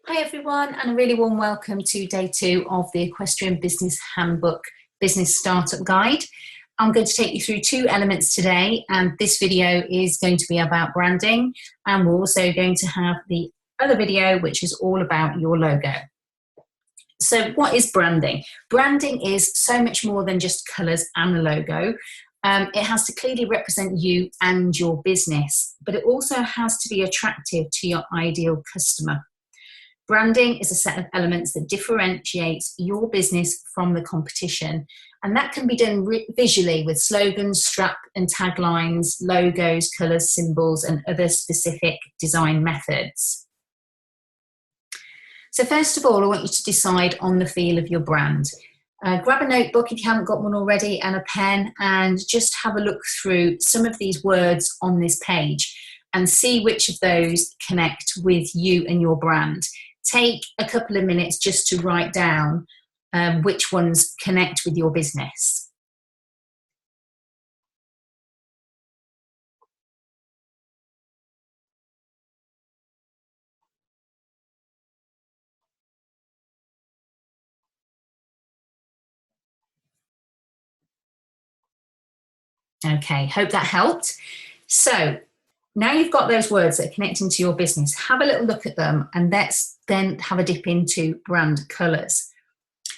Hi everyone, and a really warm welcome to day 2 of the Equestrian Business Handbook Business Startup Guide. I'm going to take you through 2 elements today, and this video is going to be about branding, and we're also going to have the other video which is all about your logo. So what is branding? Branding is so much more than just colours and a logo. It has to clearly represent you and your business, but it also has to be attractive to your ideal customer. Branding is a set of elements that differentiates your business from the competition, and that can be done visually with slogans, strap and taglines, logos, colours, symbols, and other specific design methods. So first of all, I want you to decide on the feel of your brand. Grab a notebook if you haven't got one already and a pen, and just have a look through some of these words on this page and see which of those connect with you and your brand. Take a couple of minutes just to write down which ones connect with your business. Okay, hope that helped. So now you've got those words that are connecting to your business, have a little look at them, and let's then have a dip into brand colours.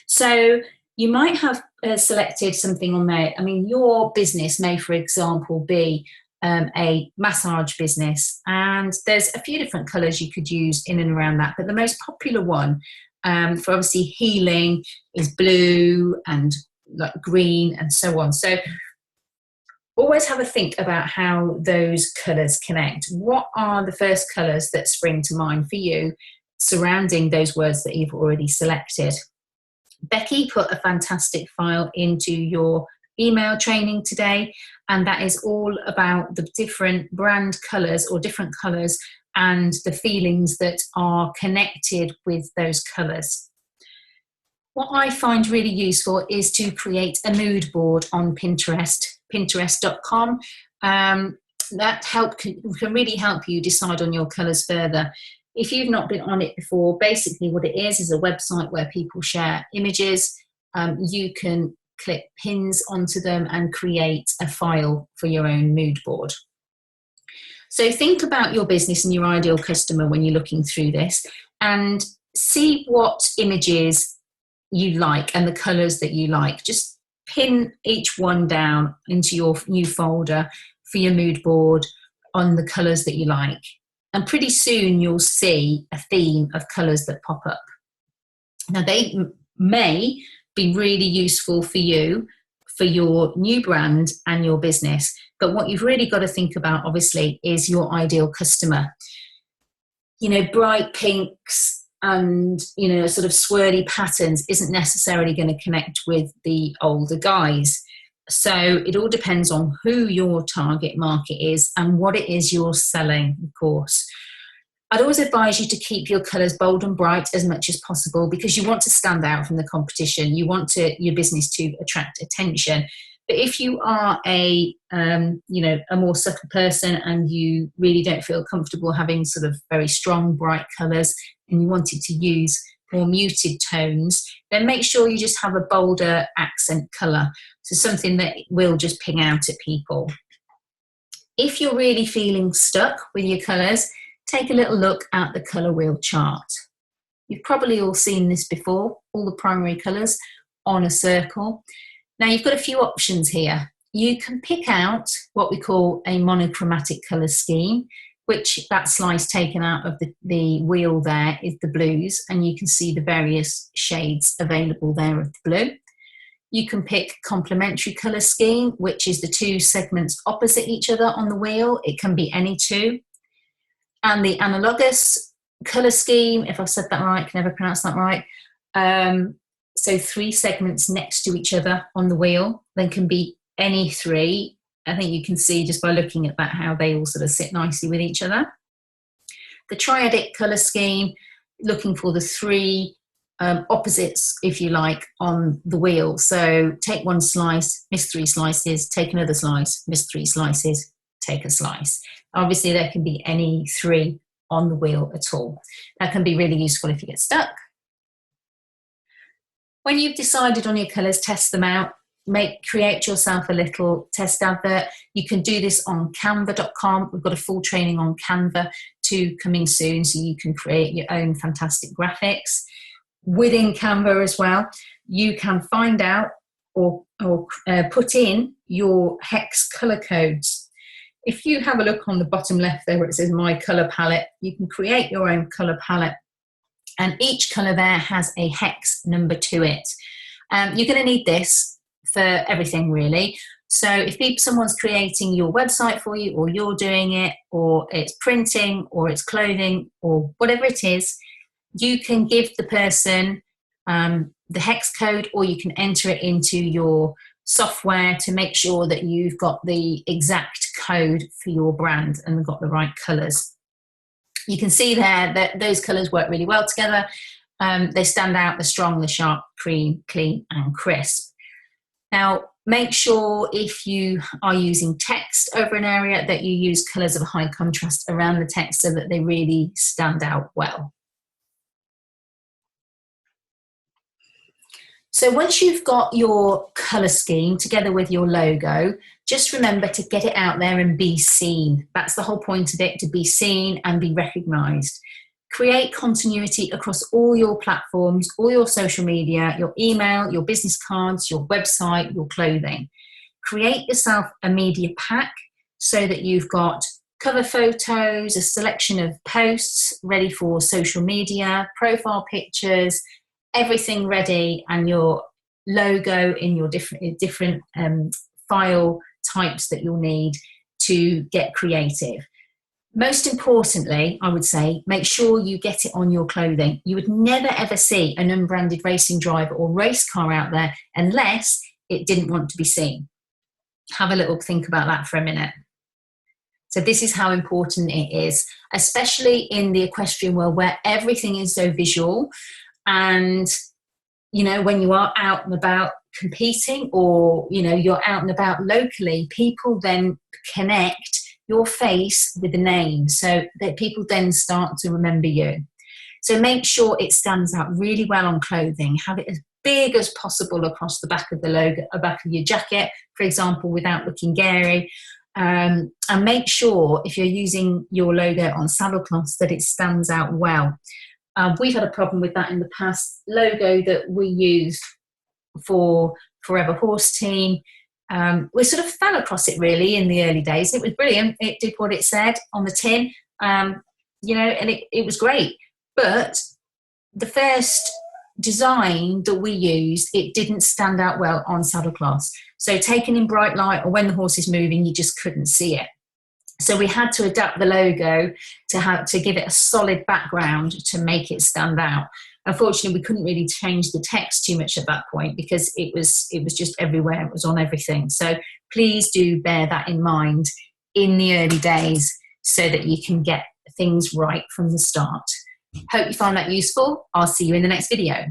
So you might have selected something on there. I mean, your business may, for example, be a massage business, and there's a few different colours you could use in and around that, but the most popular one for obviously healing is blue and like green and so on. So always have a think about how those colours connect. What are the first colours that spring to mind for you surrounding those words that you've already selected? Becky put a fantastic file into your email training today, and that is all about the different brand colours or different colours and the feelings that are connected with those colours. What I find really useful is to create a mood board on Pinterest, pinterest.com. That can really help you decide on your colours further. If you've not been on it before, basically what it is a website where people share images. You can click pins onto them and create a file for your own mood board. So think about your business and your ideal customer when you're looking through this, and see what images you like and the colours that you like. Just pin each one down into your new folder for your mood board on the colours that you like. And pretty soon you'll see a theme of colours that pop up. Now they may be really useful for you, for your new brand and your business. But what you've really got to think about, obviously, is your ideal customer. You know, bright pinks and, you know, sort of swirly patterns isn't necessarily going to connect with the older guys. So it all depends on who your target market is and what it is you're selling, of course. I'd always advise you to keep your colours bold and bright as much as possible, because you want to stand out from the competition. You want your business to attract attention. But if you are a more subtle person and you really don't feel comfortable having sort of very strong, bright colours, and you wanted to use more muted tones, then make sure you just have a bolder accent colour. So something that will just ping out at people. If you're really feeling stuck with your colours, take a little look at the colour wheel chart. You've probably all seen this before, all the primary colours on a circle. Now you've got a few options here. You can pick out what we call a monochromatic colour scheme, which that slice taken out of the wheel there is the blues, and you can see the various shades available there of the blue. You can pick complementary colour scheme, which is the 2 segments opposite each other on the wheel. It can be any 2. And the analogous colour scheme, if I've said that right, can never pronounce that right. So 3 segments next to each other on the wheel, then can be any 3. I think you can see just by looking at that how they all sort of sit nicely with each other. The triadic colour scheme, looking for the 3 opposites, if you like, on the wheel. So take 1 slice, miss 3 slices, take another slice, miss 3 slices, take a slice. Obviously there can be any 3 on the wheel at all. That can be really useful if you get stuck. When you've decided on your colours, test them out. Create yourself a little test advert. You can do this on canva.com. We've got a full training on Canva coming soon, so you can create your own fantastic graphics. Within Canva as well, you can find out or put in your hex colour codes. If you have a look on the bottom left there where it says My Colour Palette, you can create your own colour palette, and each colour there has a hex number to it. You're going to need this for everything really. So if someone's creating your website for you, or you're doing it, or it's printing, or it's clothing, or whatever it is, you can give the person the hex code, or you can enter it into your software to make sure that you've got the exact code for your brand and got the right colours. You can see there that those colours work really well together. They stand out, they're strong, they're sharp, clean, and crisp. Now, make sure if you are using text over an area that you use colours of high contrast around the text so that they really stand out well. So once you've got your colour scheme together with your logo, just remember to get it out there and be seen. That's the whole point of it, to be seen and be recognised. Create continuity across all your platforms, all your social media, your email, your business cards, your website, your clothing. Create yourself a media pack so that you've got cover photos, a selection of posts ready for social media, profile pictures, everything ready, and your logo in your different file types that you'll need to get creative. Most importantly, I would say, make sure you get it on your clothing. You would never ever see an unbranded racing driver or race car out there unless it didn't want to be seen. Have a little think about that for a minute. So this is how important it is, especially in the equestrian world where everything is so visual. And, you know, when you are out and about competing, or, you know, you're out and about locally, people then connect your face with the name so that people then start to remember you. So make sure it stands out really well on clothing. Have it as big as possible across the back of the logo, back of your jacket, for example, without looking gary. And make sure if you're using your logo on saddlecloths that it stands out well. We've had a problem with that in the past. Logo that we used for Forever Horse Team, we sort of fell across it really in the early days. It was brilliant. It did what it said on the tin, you know, and it was great. But the first design that we used, it didn't stand out well on saddlecloths. So taken in bright light or when the horse is moving, you just couldn't see it. So we had to adapt the logo to give it a solid background to make it stand out. Unfortunately, we couldn't really change the text too much at that point because it was just everywhere. It was on everything. So please do bear that in mind in the early days so that you can get things right from the start. Hope you find that useful. I'll see you in the next video.